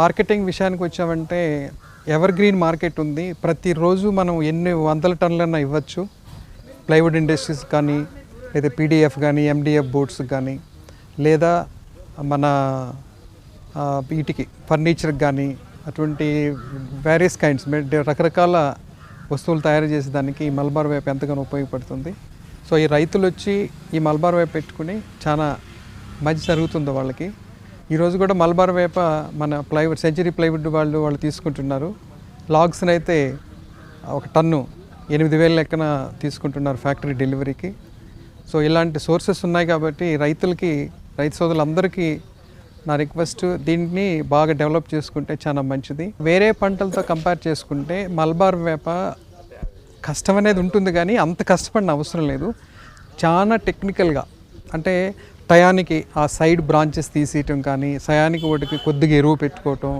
Marketing విషయానికి వచ్చామంటే ever green market ఉంది. ప్రతిరోజు మనం ఎన్ని వందల టన్నులన్నా ఇవ్వచ్చు. ప్లైవుడ్ ఇండస్ట్రీస్ కానీ, లేదా పీడిఎఫ్ కానీ, ఎండిఎఫ్ బోర్డ్స్ కానీ, లేదా మన వీటికి ఫర్నిచర్కి కానీ, అటువంటి వేరియస్ కైండ్స్ రకరకాల వస్తువులు తయారు చేసేదానికి ఈ మలబార్ వేప ఎంతగానో ఉపయోగపడుతుంది. సో ఈ రైతులు వచ్చి ఈ మలబార్ వేప పెట్టుకుని చాలా మంచి జరుగుతుంది వాళ్ళకి. ఈరోజు కూడా మలబార్ వేప మన ప్లైవుడ్ సెంచరీ ప్లైవుడ్ వాళ్ళు తీసుకుంటున్నారు. లాగ్స్ని అయితే ఒక టన్ను 8,000 లెక్కన తీసుకుంటున్నారు ఫ్యాక్టరీ డెలివరీకి. సో ఇలాంటి సోర్సెస్ ఉన్నాయి కాబట్టి రైతు సోదరులందరికీ నా రిక్వెస్ట్, దీన్ని బాగా డెవలప్ చేసుకుంటే చాలా మంచిది. వేరే పంటలతో కంపేర్ చేసుకుంటే మలబార్ వేప కష్టం అనేది ఉంటుంది, కానీ అంత కష్టపడిన అవసరం లేదు. చాలా టెక్నికల్గా అంటే టయానికి ఆ సైడ్ బ్రాంచెస్ తీసేయటం కానీ, సయానికి వాటికి కొద్దిగా ఎరువు పెట్టుకోవటం,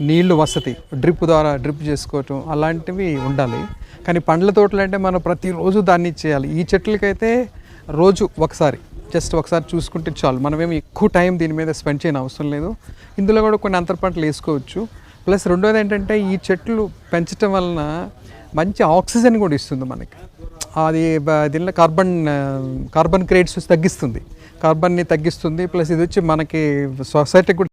నీళ్లు వసతి డ్రిప్ చేసుకోవటం అలాంటివి ఉండాలి. కానీ పండ్ల తోటలు అంటే మనం ప్రతిరోజు దాన్ని చేయాలి. ఈ చెట్లకైతే రోజు జస్ట్ ఒకసారి చూసుకుంటే చాలు. మనమేమి ఎక్కువ టైం దీని మీద స్పెండ్ చేయని అవసరం లేదు. ఇందులో కూడా కొన్ని అంతర పంటలు వేసుకోవచ్చు. ప్లస్ రెండోది ఏంటంటే ఈ చెట్లు పెంచడం వలన మంచి ఆక్సిజన్ కూడా ఇస్తుంది మనకి. అది దీనిలో కార్బన్ క్రెడిట్స్ తగ్గిస్తుంది. కార్బన్ని తగ్గిస్తుంది. ప్లస్ ఇది వచ్చి మనకి సొసైటీకి కూడా